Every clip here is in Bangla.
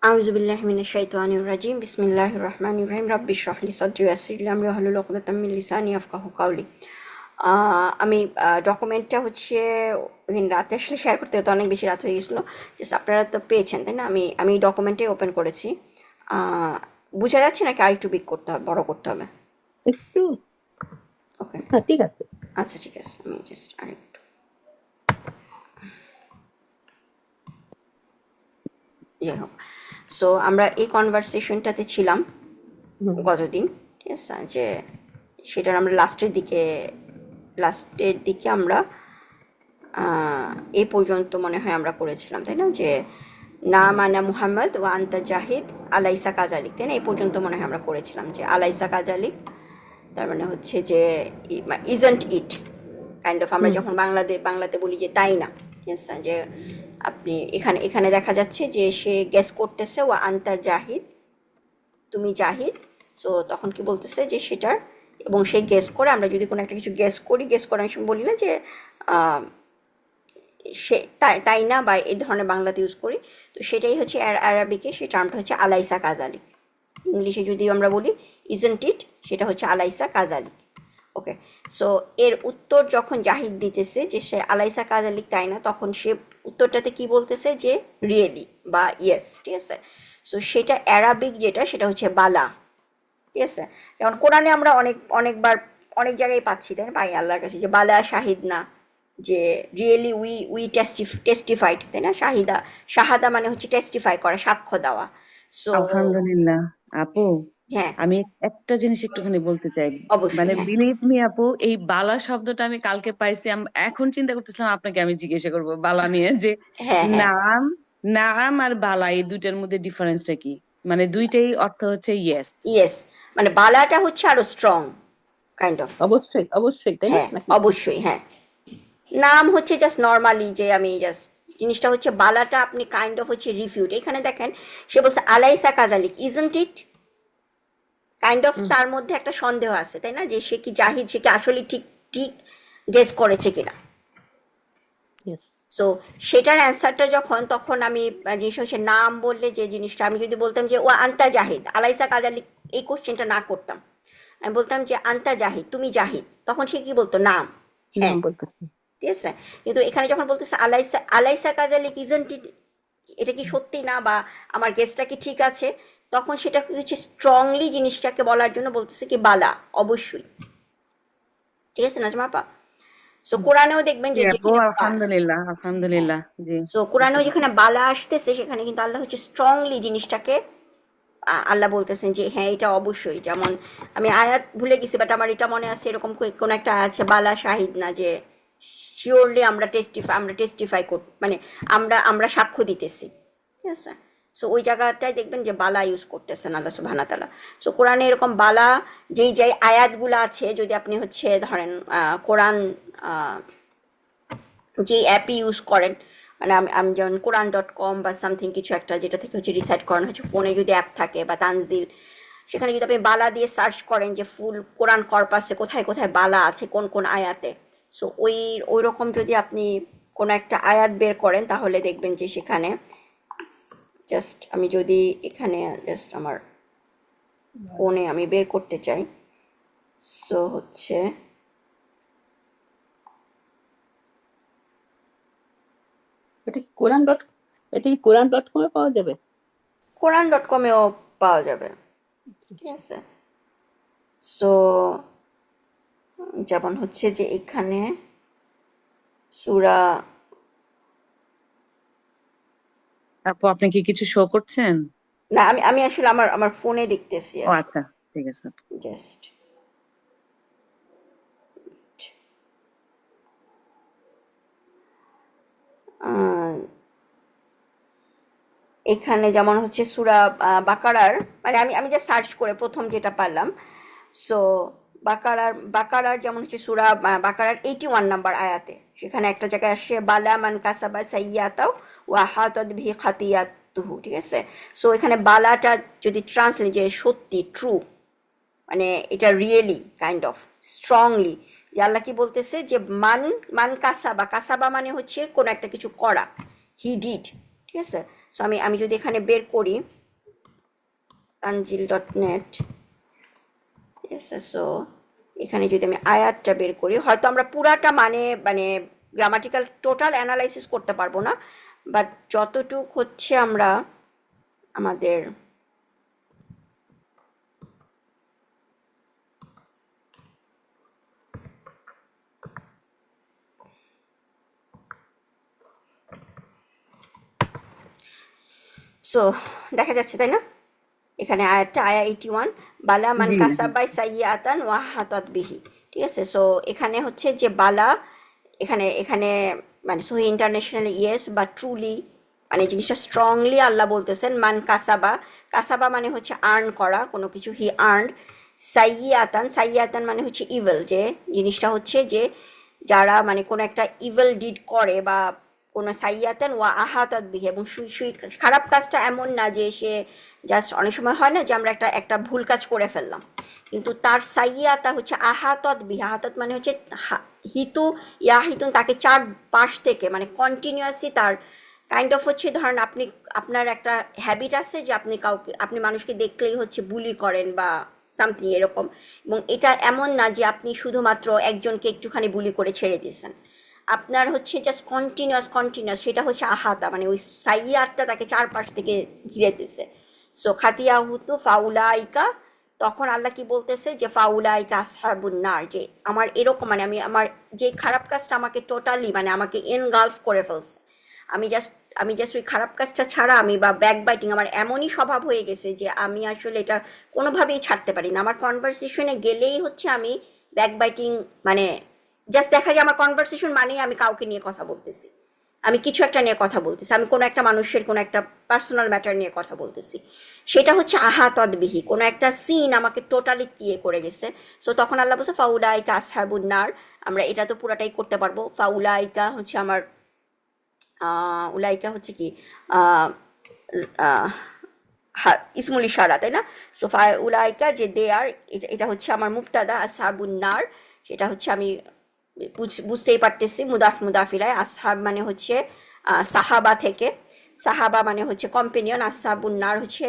أعوذ بالله من الشيطان الرجيم بسم الله الرحمن الرحيم رب اشرح لي صدري ويسر لي أمري واحلل عقدة من লিসানি ইয়াফকাহু কাওলি। আমি ডকুমেন্টটা হচ্ছে দিন রাতে আসলে শেয়ার করতে তো অনেক বেশি রাত হয়ে গেছিলো। জাস্ট আপনারা তো পেয়েছেন তাই না? আমি ডকুমেন্টে ওপেন করেছি। বোঝা যাচ্ছে নাকি আর একটু বিগ করতে হবে, বড় করতে হবে? একটু ওকে, ঠিক আছে। আচ্ছা ঠিক আছে, আমি জাস্ট আরেকটু যাই হোক। সো আমরা এই কনভারসেশনটাতে ছিলাম গতদিন, ঠিক আছে? যে সেটার আমরা লাস্টের দিকে আমরা এই পর্যন্ত মনে হয় আমরা করেছিলাম তাই না? যে না মানা মুহাম্মদ ও আন্তা জাহিদ আলাইসা কাজালিক, তাই না? এই পর্যন্ত মনে হয় আমরা করেছিলাম যে আলাইসা কাজালিক তার মানে হচ্ছে যে ইজন্ট ইট কাইন্ড অফ। আমরা যখন বাংলাতে বলি যে তাই না, ঠিক আছে? যে আপনি এখানে দেখা যাচ্ছে যে সে গেস করতেছে ও আন্তা জাহিদ, তুমি জাহিদ। সো তখন কি বলতেছে যে সেটার, এবং সেই গেস করে আমরা যদি কোনো একটা কিছু গেস করার সময় বলি না যে সে তাই না, বা এই ধরনের বাংলাতে ইউজ করি, তো সেটাই হচ্ছে আরবিকে সেই টার্মটা হচ্ছে আলাইসা কাজালিক। ইংলিশে যদি আমরা বলি ইজন্ট ইট, সেটা হচ্ছে আলাইসা কাজালিক। ওকে, সো এর উত্তর যখন জাহিদ দিতেছে যে সে আলাইসা কাজালিক তাই না, তখন সে উত্তরটাতে কি বলতেছে যে রিয়েলি বা ইয়েস, ঠিক আছে? সো সেটা অ্যারাবিক যেটা সেটা হচ্ছে বালা, ঠিক আছে? যেমন কোরআনে আমরা অনেকবার অনেক জায়গায় পাচ্ছি তাই না, পাই আল্লাহর কাছে যে বালা শাহিদ না, যে রিয়েলি উই টেস্টিফাইড, তাই না? শাহাদা মানে হচ্ছে টেস্টিফাই করা, সাক্ষ্য দেওয়া। সো আলহামদুলিল্লাহ আপু, হ্যাঁ, আমি একটা জিনিস একটুখানি বলতে চাই। অবশ্যই, মানে হ্যাঁ বিলিভ মি আপু, এই বালা শব্দটা আমি কালকে পাইছি। এখন চিন্তা করতেছিলাম আপনাকে আমি জিজ্ঞাসা করব বালা নিয়ে, যে হ্যাঁ হ্যাঁ নাম নাম আর বালা এই দুইটার মধ্যে ডিফারেন্সটা কি? মানে দুইটাই অর্থ হচ্ছে ইয়েস। ইয়েস, মানে বালাটা হচ্ছে আরো স্ট্রং কাইন্ড অফ। অবশ্যই অবশ্যই, তাই না হ্যাঁ নাকি? অবশ্যই, হ্যাঁ। নাম হচ্ছে জাস্ট নর্মালি যে আমি জাস্ট, জিনিসটা হচ্ছে বালাটা আপনি কাইন্ড অফ হচ্ছে রিফিউট। এখানে দেখেন সে বলছে আলাইসা কাজালিক, ইজন্ট ইট, কাইন্ড অফ তার মধ্যে একটা সন্দেহ আছে তাই না, যে সে কি জাহিদ, সে কি আসলে ঠিক ঠিক গেস করেছে কিনা। ইয়েস। সো সেটার অ্যান্সারটা যখন, তখন আমি জিনিস হচ্ছে নাম বললে যে জিনিসটা, আমি যদি বলতাম যে ও আন্তা জাহিদ আলাইসা কাজালিক, এই কোশ্চেনটা না করতাম, আমি বলতাম যে আন্তা জাহিদ, তুমি জাহিদ, তখন সে কি বলতো? নাম, নাম হ্যাঁ, বলতেছি। ঠিক আছে? কিন্তু এখানে যখন বলতেছে আলাইসা আলাইসা কাজালিক ইজন্ট ইট, এটা কি সত্যি না, বা আমার গেসটা কি ঠিক আছে, তখন সেটা হচ্ছে স্ট্রংলি জিনিসটাকে বলার জন্য বলতেছে কি বালা, অবশ্যই, ঠিক আছে নাজমা আপা? সো কোরআনেও দেখবেন জি যে আপু, যেখানে আলহামদুলিল্লাহ আলহামদুলিল্লাহ। জি, সো বুঝতে কোরআনেও পারছি। যেখানে বালা আসতেছে সেখানে কিন্তু আল্লাহ হচ্ছে স্ট্রংলি জিনিসটাকে আল্লাহ বলতেছেন যে হ্যাঁ এটা অবশ্যই। যেমন আমি আয়াত ভুলে গেছি, বাট আমার এটা মনে আছে, এরকম কোনো একটা আয়াত আছে বালা শাহিদ না, যে শিওরলি আমরা টেস্টিফাই কর, মানে আমরা সাক্ষ্য দিতেছি, ঠিক আছে? সো ওই জায়গাটায় দেখবেন যে বালা ইউজ করতেছেন আল্লাহ সুবহানাহু ওয়া তাআলা। সো কোরআনে এরকম বালা যেই আয়াতগুলো আছে, যদি আপনি হচ্ছে ধরেন কোরআন যে অ্যাপই ইউজ করেন, মানে আমি যেমন কোরআন.com বা সামথিং কিছু একটা, যেটা থেকে হচ্ছে রিসাইট করানো হচ্ছে, ফোনে যদি অ্যাপ থাকে বা তানজিল, সেখানে যদি আপনি বালা দিয়ে সার্চ করেন যে ফুল কোরআন কর্পাসে কোথায় কোথায় বালা আছে, কোন কোন আয়াতে, সো ওই রকম যদি আপনি কোনো একটা আয়াত বের করেন, তাহলে দেখবেন যে সেখানে জাস্ট, আমি যদি এখানে জাস্ট আমার ফোনে আমি বের করতে চাই, সো হচ্ছে এটা কি কোরআন.com-এ পাওয়া যাবে? কোরআন.com-এও পাওয়া যাবে, ঠিক আছে? সো যেমন হচ্ছে যে এখানে সূরা, আপু আপনি কি কিছু শো করছেন? না আমি আসলে আমার ফোনে দেখতেছি ও আসলে, আচ্ছা, ঠিক আছে। জাস্ট এখানে যেমন হচ্ছে সূরা বাকারার, মানে আমি জাস্ট সার্চ করে প্রথম যেটা পারলাম, সো বাকারার যেমন হচ্ছে সূরা বাকারার 81 নাম্বার আয়াতে, সেখানে একটা জায়গায় আসে বালা মান কাসাবা সাইয়াতাও ওয়া হাতাত বিহি খাতিয়াতুহু, ঠিক আছে? সো এখানে বালাটা যদি ট্রান্সলেট যে সত্যি, ট্রু, মানে এটা রিয়েলি কাইন্ড অফ স্ট্রংলি, যে আল্লাহ কি বলতেছে যে মান মান কাসাবা, কাসাবা মানে হচ্ছে কোনো একটা কিছু করা, হি ডিড, ঠিক আছে? সো আমি যদি এখানে বের করি tanjil.net, ঠিক আছে, সো এখানে যদি আমি আয়াতটা বের করি, হয়তো আমরা পুরাটা মানে গ্রামাটিক্যাল টোটাল অ্যানালাইসিস করতে পারবো না, বাট যতটুক হচ্ছে আমরা আমাদের সো দেখা যাচ্ছে, তাই না? এখানে আয়াতটা আয়া 81, বালা মান জি জি কাসাবাই সাইয়াতান ওয়া হাতাত বিহি, ঠিক আছে। সো এখানে হচ্ছে যে বালা, এখানে এখানে মানে সহি ইন্টারন্যাশনাল ইয়েস বা ট্রুলি, মানে জিনিসটা স্ট্রংলি আল্লাহ বলতেছেন। মান কাসাবা, কাসাবা মানে হচ্ছে আর্ন করা কোনো কিছু, হি আর্ন। সাইয়াতান, সাইয়াতান মানে হচ্ছে ইভেল, যে জিনিসটা হচ্ছে যে যারা মানে কোনো একটা ইভেল ডিড করে, বা কোনো সাইয়াতান ওয়া আহাতাত বিহি, এবং সুই খারাপ কাজটা এমন না যে সে জাস্ট, অনেক সময় হয় না যে আমরা একটা ভুল কাজ করে ফেললাম, কিন্তু তার সাইয়াতা হচ্ছে আহাতত বিহি, আহাতত মানে হচ্ছে হিতু ইয়া হিতুন, তাকে চার পাশ থেকে মানে কন্টিনিউয়াসলি তার কাইন্ড অফ হচ্ছে, ধরেন আপনার একটা হ্যাবিট আছে যে আপনি মানুষকে দেখলেই হচ্ছে বুলি করেন বা সামথিং এরকম, এবং এটা এমন না যে আপনি শুধুমাত্র একজনকে একটুখানি বুলি করে ছেড়ে দিয়েছেন, আপনার হচ্ছে জাস্ট কন্টিনিউয়াস, সেটা হচ্ছে আহাতা, মানে ওই সাইয়াতটা তাকে চারপাশ থেকে ঘিরে দিছে। সো খাতিয়া হুতু ফাউলাইকা, তখন আল্লাহ কি বলতেছে যে ফাউলাইকা আসহাবুন নার, যে আমার এরকম মানে আমার যে খারাপ কাজটা আমাকে টোটালি মানে আমাকে এনগালফ করে ফেলছে, আমি জাস্ট আমি জাস্ট ওই খারাপ কাজটা ছাড়া আমি বা ব্যাক বাইটিং আমার এমনই স্বভাব হয়ে গেছে যে আমি আসলে এটা কোনোভাবেই ছাড়তে পারি না। আমার কনভারসেশনে গেলেই হচ্ছে আমি ব্যাক বাইটিং, মানে জাস্ট দেখা যায় আমার কনভারসেশন মানেই আমি কাউকে নিয়ে কথা বলতেছি, আমি কিছু একটা নিয়ে কথা বলতেছি, আমি কোনো একটা মানুষের কোনো একটা পার্সোনাল ম্যাটার নিয়ে কথা বলতেছি, সেটা হচ্ছে আহাতদবিহি, কোনো একটা সিন আমাকে টোটালি ইয়ে করে গেছে। সো তখন আল্লাহ বলছে ফাউলাইকা আসহাবুন নার, আমরা এটা তো পুরাটাই করতে পারবো। ফাউলাইকা হচ্ছে আমার উলাইকা হচ্ছে কি আহ, আহ, ইসমুল ইশারা, তাই না? সো উলাইকা যে দে আর, এটা হচ্ছে আমার মুবতাদা, আসহাবুন নার সেটা হচ্ছে আমি বুঝতেই পারতেছি, মুদাফিলায় আসহাব মানে হচ্ছে সাহাবা থেকে, সাহাবা মানে হচ্ছে কম্পেনিয়ন, আসহাবুন নার হচ্ছে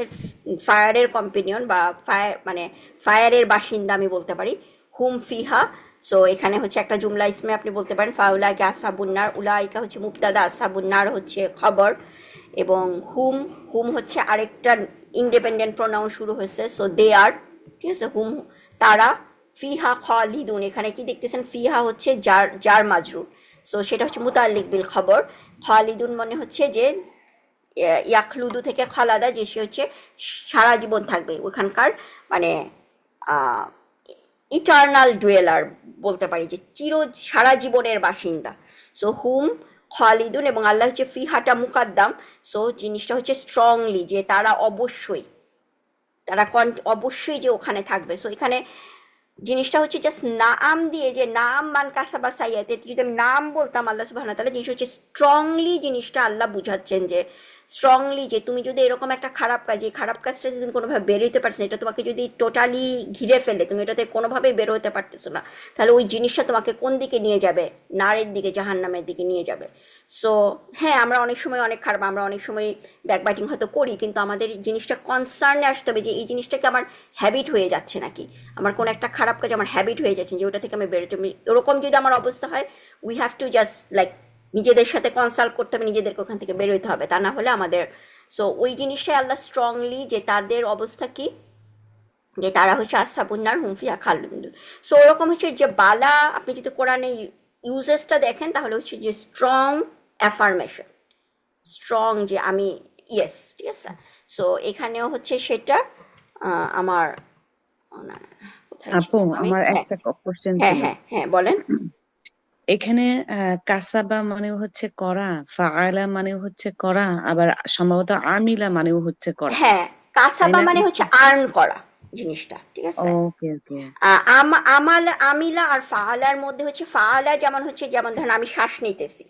ফায়ারের কম্পেনিয়ন বা ফায়ার মানে ফায়ারের বাসিন্দা আমি বলতে পারি। হুম ফিহা, সো এখানে হচ্ছে একটা জুমলা ইসমে আপনি বলতে পারেন, ফাউলাইকা আসহাবুন নার, উলাইকা হচ্ছে মুবতাদা, আসহাবুন নার হচ্ছে খবর, এবং হুম হুম হচ্ছে আরেকটা ইন্ডিপেন্ডেন্ট প্রোনাউন শুরু হয়েছে, সো দে আর, ঠিক আছে, হুম তারা, ফিহা খালিদুন, এখানে কি দেখতেছেন ফিহা হচ্ছে যার মাজরুর, সো সেটা হচ্ছে মুতাল্লিক বিল খবর। খালিদুন মানে হচ্ছে যে ইয়াখলুদু থেকে খালাদা, যে সে হচ্ছে সারা জীবন থাকবে ওখানকার, মানে ইটার্নাল ডুয়েলার বলতে পারি, যে সারা জীবনের বাসিন্দা। সো হুম খালিদুন, এবং আল্লাহ হচ্ছে ফিহাটা মুকাদ্দাম, সো জিনিসটা হচ্ছে স্ট্রংলি, যে তারা অবশ্যই যে ওখানে থাকবে। সো এখানে জিনিসটা হচ্ছে জাস্ট নাম দিয়ে, যে নাম মান কাসাবা সাইয়াত, যদি আমি নাম বলতাম আল্লাহ সুবহানাহু ওয়া তাআলা, জিনিস হচ্ছে স্ট্রংলি, জিনিসটা আল্লাহ বুঝাচ্ছেন যে স্ট্রংলি, যে তুমি যদি এরকম একটা খারাপ কাজ, এই খারাপ কাজটা যদি তুমি কোনোভাবে বের হইতে পারছো না, এটা তোমাকে যদি টোটালি ঘিরে ফেলে, তুমি এটাতে কোনোভাবেই বের হতে পারতেছো না, তাহলে ওই জিনিসটা তোমাকে কোন দিকে নিয়ে যাবে? নারের দিকে, জাহান্নামের দিকে নিয়ে যাবে। সো হ্যাঁ, আমরা অনেক সময় অনেক খারাপ, আমরা অনেক সময় ব্যাকবাইটিং হয়তো করি, কিন্তু আমাদের জিনিসটা কনসার্নে আসতে হবে যে এই জিনিসটাকে আমার হ্যাবিট হয়ে যাচ্ছে নাকি, আমার কোনো একটা খারাপ কাজ আমার হ্যাবিট হয়ে যাচ্ছে যে ওটা থেকে আমি বেরোতে, এরকম যদি আমার অবস্থা হয়, we have to just like নিজেদের সাথে কনসাল্ট করতে হবে, নিজেদেরকে ওখান থেকে বেরোতে হবে, তা না হলে আমাদের। সো ওই জিনিসটাই আল্লাহ স্ট্রংলি, যে তাদের অবস্থা কি, যে তারা হচ্ছে আসহাবুন্নার হুমফিয়া খালুন। সো ওরকম হচ্ছে যে বালা, আপনি যদি কোরআনে ইউজেসটা দেখেন তাহলে হচ্ছে যে স্ট্রং অ্যাফার্মেশন, স্ট্রং যে আমি ইয়েস, ঠিক আছে। সো এখানেও হচ্ছে সেটা আমার না, কোথায় ছিল আপু, আমি, আমার হ্যাঁ একটা কোশ্চেন হ্যাঁ ছিল। হ্যাঁ হ্যাঁ বলেন। এখানে কাসাবা মানেও হচ্ছে করা, ফাআলা মানেও হচ্ছে করা, আবার সম্ভবত আমিলা মানেও হচ্ছে করা, হ্যাঁ, তাই কাসাবা না? মানে হচ্ছে আর্ন করা জিনিসটা, ঠিক আছে। ওকে ওকে। আমিলা আর ফাআলার মধ্যে হচ্ছে, ফাআলা যেমন ধরেন আমি শ্বাস নিতেছি,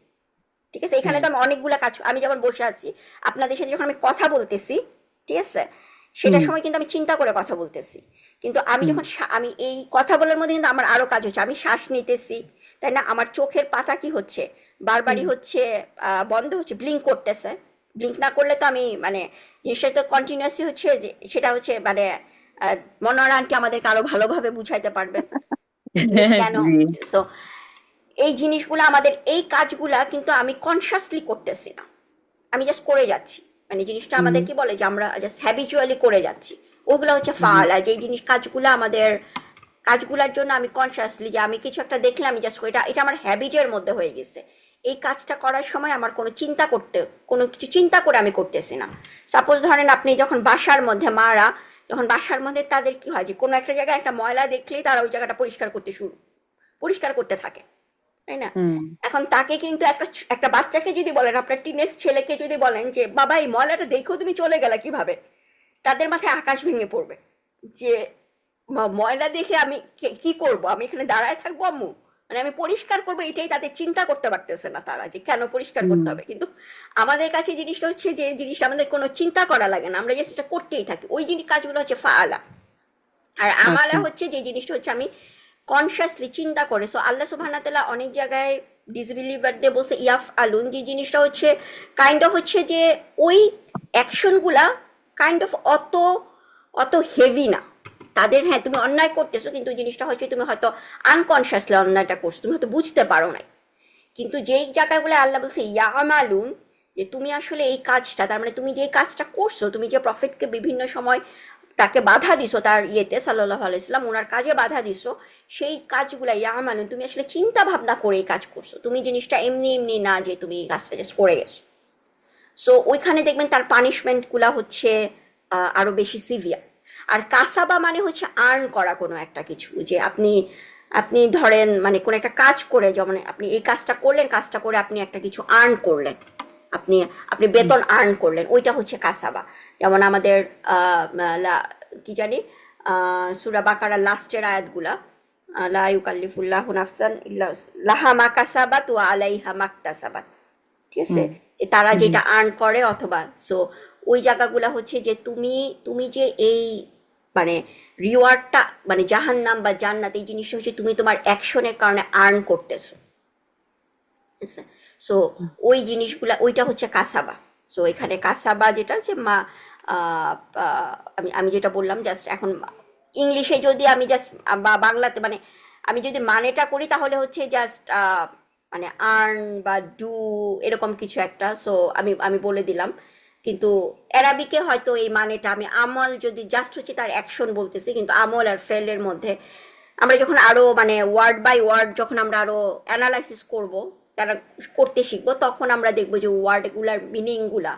ঠিক আছে, এখানে হ্যাঁ। তো আমি অনেকগুলা কাজ, আমি যেমন বসে আছি আপনাদের সাথে, যখন আমি কথা বলতেছি, ঠিক আছে, সেটার হুম সময় কিন্তু আমি চিন্তা করে কথা বলতেছি, কিন্তু আমি হুম যখন আমি এই কথা বলার মধ্যে কিন্তু আমার আরো কাজ হচ্ছে, আমি শ্বাস নিতেছি, তাই না, আমার চোখের পাতা কি হচ্ছে, বারবারই হচ্ছে বন্ধ হচ্ছে, ব্লিঙ্ক করতেছে, ব্লিঙ্ক না করলে তো আমি মানে জিনিসটা তো কন্টিনিউয়াসলি হচ্ছে সেটা হচ্ছে মানে মনোয়ার আন্টি আমাদেরকে আরো ভালোভাবে বুঝাইতে পারবেন কেন। জি। সো এই জিনিসগুলো আমাদের এই কাজগুলা কিন্তু আমি কনসিয়াসলি করতেছি না, আমি জাস্ট করে যাচ্ছি। মানে জিনিসটা আমাদের কি বলে যে আমরা জাস্ট হ্যাবিচুয়ালি করে যাচ্ছি, ওগুলো হচ্ছে জি। ফাল। আর যে জিনিস কাজগুলো আমাদের কাজগুলোর জন্য আমি কনসিয়াসলি যে আমি কিছু একটা দেখলে আমি জাস্ট এটা এটা আমার হ্যাবিটের মধ্যে হয়ে গেছে, এই কাজটা করার সময় আমার কোনো কিছু চিন্তা করে আমি করতেছি না। সাপোজ ধরেন আপনি যখন বাসার মধ্যে মারা যখন বাসার মধ্যে তাদের কি হয় যে কোনো একটা জায়গায় একটা ময়লা দেখলেই তারা ওই জায়গাটা পরিষ্কার করতে থাকে, তাই না? এখন তাকে কিন্তু একটা বাচ্চাকে যদি বলেন, আপনার টিনেজ ছেলেকে যদি বলেন যে বাবা এই ময়লাটা দেখেও তুমি চলে গেলা কিভাবে, তাদের মাথায় আকাশ ভেঙে পড়বে যে ময়লা দেখে আমি কি করব, আমি এখানে দাঁড়ায় থাকবো আম্মু, মানে আমি পরিষ্কার করবো এটাই তাদের চিন্তা করতে পারতেছে না তারা যে কেন পরিষ্কার করতে হবে। কিন্তু আমাদের কাছে জিনিসটা হচ্ছে যে জিনিসটা আমাদের কোনো চিন্তা করা লাগে না, আমরা জাস্ট এটা করতেই থাকি। ওই জিনিস কাজগুলো হচ্ছে ফাআলা। আর আমালা আচ্ছা। হচ্ছে যে জিনিসটা হচ্ছে আমি কনসিয়াসলি চিন্তা করে। সো আল্লাহ সুবহানাহু ওয়া তাআলা অনেক জায়গায় ডিসবিলিভারদের বলছে ইয়াফ আলুন, যে জিনিসটা হচ্ছে কাইন্ড অফ হচ্ছে যে ওই অ্যাকশনগুলা কাইন্ড অফ অত অত হেভি না তাদের। হ্যাঁ তুমি অন্যায় করতেছো, কিন্তু জিনিসটা হচ্ছে তুমি হয়তো আনকনসিয়াসলি অন্যায়টা করছো, তুমি হয়তো বুঝতে পারো নাই। কিন্তু যেই জায়গাগুলো আল্লাহ বলছে ইয়ামালুন, যে তুমি আসলে এই কাজটা, তার মানে তুমি যে কাজটা করছো, তুমি যে প্রফেটকে বিভিন্ন সময় তাকে বাধা দিছো, তার ইয়েতে সাল্লাল্লাহু আলাইহি সাল্লাম ওনার কাজে বাধা দিছো, সেই কাজগুলা ইয়ামালুন তুমি আসলে চিন্তা ভাবনা করে এই কাজ করছো, তুমি জিনিসটা এমনি এমনি না যে তুমি এই কাজটা জাস্ট করে গেছো। সো ওইখানে দেখবেন তার পানিশমেন্টগুলা হচ্ছে আরো বেশি সিভিয়ার। আর কাসাবা মানে হচ্ছে আর্ন করা কোনো একটা কিছু, যে আপনি আপনি ধরেন মানে কোনো একটা কাজ করে, যেমন আপনি এই কাজটা করলেন, কাজটা করে আপনি একটা কিছু আর্ন করলেন, আপনি আপনি বেতন আর্ন করলেন, ওইটা হচ্ছে কাসাবা। যেমন আমাদের কি জানি সূরা বাকারার লাস্টের আয়াতগুলা, লা ইউকাল্লিফুল্লাহু নাফসান ইল্লা লাহা মা কাসাবাত ওয়া আলাইহা মাকতাসাবাত, ঠিক আছে, যে তারা জি। যেটা আর্ন করে অথবা। সো ওই জায়গাগুলো হচ্ছে যে তুমি তুমি যে এই মানে রিওয়ার্ডটা মানে জাহান্নাম বা জান্নাত, এই জিনিসটা হচ্ছে তুমি তোমার অ্যাকশনের কারণে আর্ন করতেছো। সো ওই জিনিসগুলা ওইটা হচ্ছে কাসাবা। সো এখানে কাসাবা যেটা হচ্ছে মা আমি আমি যেটা বললাম জাস্ট এখন ইংলিশে যদি আমি জাস্ট বা বাংলাতে মানে আমি যদি মানেটা করি তাহলে হচ্ছে জাস্ট মানে আর্ন বা ডু এরকম কিছু একটা। সো আমি আমি বলে দিলাম, কিন্তু অ্যারাবিকে হয়তো এই মানেটা আমি আমল যদি জাস্ট হচ্ছে তার অ্যাকশন বলতেছি, কিন্তু আমল আর ফেলের মধ্যে আমরা যখন আরো মানে ওয়ার্ড বাই ওয়ার্ড যখন আমরা আরো অ্যানালাইসিস করব, তারা করতে শিখবো, তখন আমরা দেখবো যে ওয়ার্ডগুলার মিনিংগুলা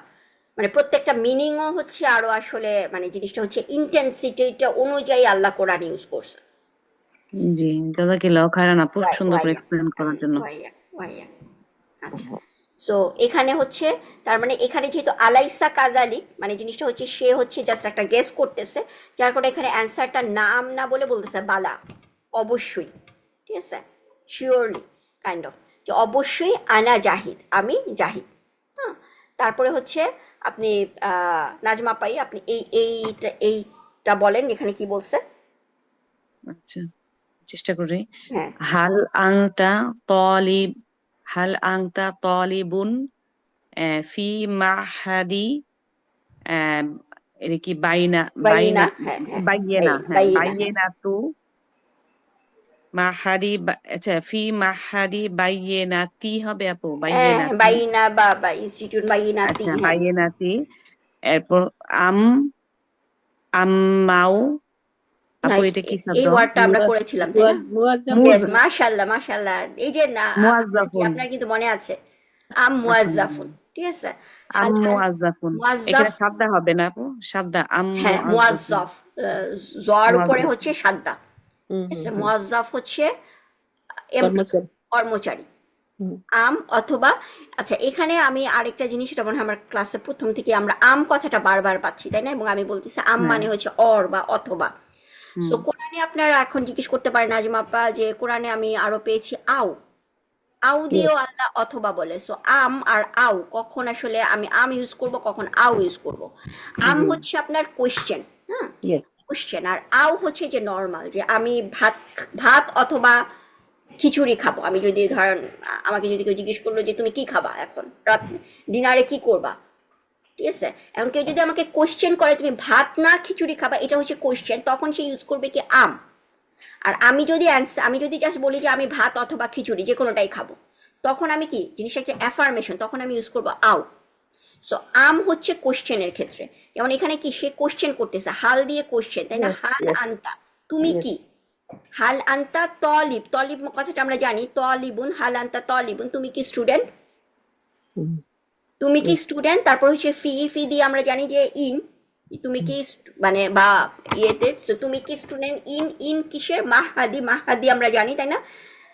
মানে প্রত্যেকটা মিনিংও হচ্ছে আরো আসলে মানে জিনিসটা হচ্ছে ইন্টেন্সিটিটা অনুযায়ী আল্লাহ কোরআন ইউজ করছে। জি, জাযাকিল্লাহু খাইরান আপু, সুন্দর করে ওয়াইয়া এক্সপ্লেন করার জন্য। ওয়াইয়া ওয়াইয়া আচ্ছা। সো এখানে হচ্ছে তার মানে এখানে যেহেতু আলাইসা কাজালিক মানে জিনিসটা হচ্ছে সে হচ্ছে জাস্ট একটা গেস করতেছে, যার কারণে এখানে অ্যান্সারটা নাম না বলে বলতেছে বালা, অবশ্যই, ঠিক আছে, শিওরলি কাইন্ড অফ, যে অবশ্যই আনা জাহিদ, আমি জাহিদ। হ্যাঁ, তারপরে হচ্ছে আপনি নাজমা পাই আপনি এইটা বলেন এখানে কি বলছে। আচ্ছা, চেষ্টা করি। হ্যাঁ হাল আংতা তলিব হাল আংতা তলিবুন ফি মাহাদি, এটা কি বাইনা বাইনা বাইনা, হ্যাঁ হ্যাঁ বাইয়েনা, হ্যাঁ বাইনা, হ্যাঁ বাইয়েনা তু মাহাদি, আচ্ছা ফি মাহাদি বাইয়েনাতি হবে আপু, হ্যাঁ বাইয়েনাতি। বাইনা বা ইনস্টিটিউট বাইনাতি, আচ্ছা হ্যাঁ বাইয়েনাতি। এরপর আম আম্মাও, না আপু এটা কি শব্দ? এই ওয়ার্ডটা আমরা করেছিলাম তাই না। মুজ ইয়েস মাশাল্লাহ মাশাল্লাহ, এই যে না মুয়াজ্জাফুন। আপনার কিন্তু মনে আছে আম আচ্ছা, মুয়াজ্জাফুন, ঠিক আছে। আম হাল আন মুয়াজ্জাফুন। মুয়াজ্জাফ, এখানে সাদ্দা হবে না আপু? সাদ্দা আম হ্যাঁ মুয়াজ্জাফুন। মুয়াজ্জাফ, জর উপরে মুয়াজ্জাফ। হচ্ছে সাদ্দা, ঠিক আছে। মুয়াজ্জাফ হচ্ছে কর্মচারী। কর্মচারী। হুম। আম অথবা, আচ্ছা এখানে আমি আরেকটা জিনিস, এটা মনে হয় আমার ক্লাসে প্রথম থেকে আমরা আম কথাটা বারবার পাচ্ছি তাই না, এবং আমি বলতেছি আম হ্যাঁ। মানে হচ্ছে অর বা অথবা। সো কোরআনে আপনারা এখন জিজ্ঞেস করতে পারেন নাজমা আপা যে কোরআনে আমি আরো পেয়েছি আও, আও দিয়েও আল্লাহ অথবা বলে। সো আম আর আও কখন আসলে আমি আম ইউজ করব, কখন আও ইউজ করব। আম জি। হচ্ছে আপনার কোয়েশ্চেন, হ্যাঁ Yes. কোয়েশ্চেন, আর আও হচ্ছে যে নর্মাল, যে আমি ভাত ভাত অথবা খিচুড়ি খাবো। আমি যদি ধরেন আমাকে যদি কেউ জিজ্ঞেস করলো যে তুমি কি খাবা এখন রাত ডিনারে কি করবা, ঠিক আছে? এখন কেউ যদি আমাকে কোয়েশ্চেন করে তুমি ভাত না খিচুড়ি খাবা, এটা হচ্ছে কোয়েশ্চেন, তখন সে ইউজ করবে কি আম। আর আমি যদি জাস্ট বলি যে আমি ভাত অথবা খিচুড়ি যে কোনোটাই খাবো, তখন আমি কি জিনিসটা একটা অ্যাফার্মেশন, তখন আমি ইউজ করবো আও। সো আম হচ্ছে কোশ্চেনের ক্ষেত্রে, যেমন এখানে কি সে কোশ্চেন করতেছে, হাল দিয়ে কোশ্চেন, তাই না? Yes, হাল yes, আনতা, তুমি yes. কি? হাল আনতা তলিব, তলিব কথাটা আমরা জানি, তলিবুন, হাল আনতা তলিবুন, তুমি কি স্টুডেন্ট? Mm. তুমি কি Yes. স্টুডেন্ট? তারপর হচ্ছে ফি, ফি দিয়ে আমরা জানি যে ইন, তুমি কি মানে বা ইয়েতে, so তুমি কি স্টুডেন্ট ইন, ইন কিসের? মাহাদি, মাহাদি আমরা জানি, তাই না?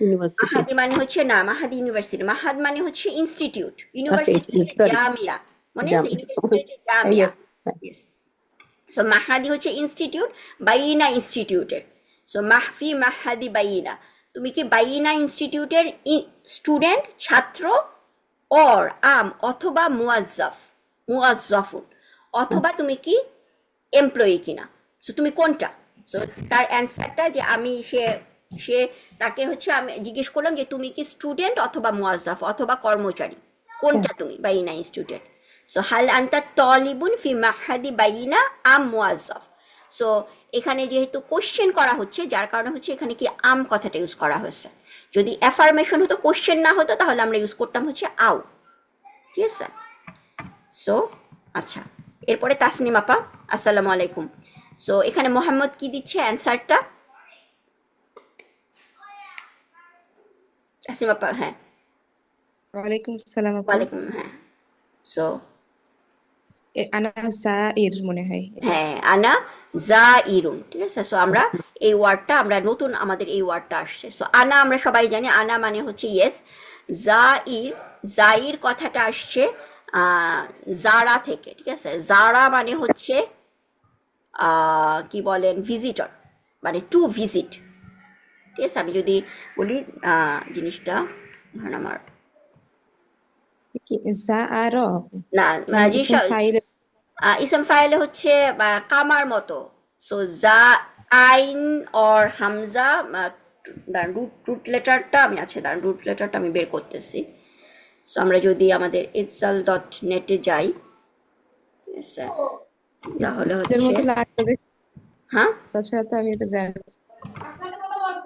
University. মাহাদি মানে হচ্ছে না, মাহাদি ইউনিভার্সিটি, মাহাদ মানে হচ্ছে ইনস্টিটিউট, Okay, ইউনিভার্সিটি হচ্ছে sorry. জামিয়া, মনে আছে? Jam. ইউনিভার্সিটি হচ্ছে জামিয়া। Yes. Yes. সো মাহাদি হচ্ছে ইনস্টিটিউট, বাইনা ইনস্টিটিউটের। সো মাহফি মাহাদি বাইনা, তুমি কি বাইনা ইনস্টিটিউটের স্টুডেন্ট, ছাত্র, অর আম অথবা মুয়াজ্জাফ, মুয়াজ্জাফুন, অথবা তুমি কি এমপ্লয়ি কিনা। সো তুমি কোনটা? সো তার অ্যান্সারটা যে আমি সে সে তাকে হচ্ছে আমি জিজ্ঞেস করলাম যে তুমি কি স্টুডেন্ট অথবা মুয়াজ্জাফ অথবা কর্মচারী, কোনটা তুমি? বাইনা স্টুডেন্ট। সো হাল আনতা তলিবুন ফি মাহাদি বাইনা আম মুয়াজ্জাফ। সো এখানে যেহেতু কোশ্চেন করা হচ্ছে, যার কারণে হচ্ছে এখানে কি আম কথাটা ইউজ করা হয়েছে। যদি অ্যাফার্মেশন হতো, কোশ্চেন না হতো, তাহলে আমরা ইউজ করতাম হচ্ছে আও। ঠিক আছে? সো আচ্ছা, এরপরে তাসনিম আপা, আসসালামু আলাইকুম। সো এখানে মোহাম্মদ কি দিচ্ছে অ্যান্সারটা? তাসনিম আপা, হ্যাঁ। ওয়ালাইকুম আসসালাম আপু। ওয়ালাইকুম, হ্যাঁ। সো আনা জাইর মনে হয় এটা। হ্যাঁ, আনা জা ইরুন, ঠিক আছে? সো আমরা এই ওয়ার্ডটা, আমরা নতুন আমাদের এই ওয়ার্ডটা আসছে। সো আনা আমরা সবাই জানি, আনা মানে হচ্ছে ইয়েস। জাইর, জাইর কথাটা আসছে জারা থেকে, ঠিক আছে? জারা মানে হচ্ছে কি বলেন, ভিজিটর, মানে টু ভিজিট। ঠিক আছে? আমি যদি বলি জিনিসটা, ধরেন আমার কি জাআর না, মানে ইসম জিনিসটা ফাইল। ইসম ফাইলে হচ্ছে কামার মতো। সো জা, আইন অর হামজা, দাঁড়ান রুট লেটারটা আমি আছে, দাঁড়ান রুট লেটারটা আমি বের করতেছি। সো আমরা যদি আমাদের itzal.net-এ যাই, ঠিক আছে, তাহলে এর হচ্ছে মতো লাগলো দেখে, হ্যাঁ তাছাড়া তো আমি এটা জানি না।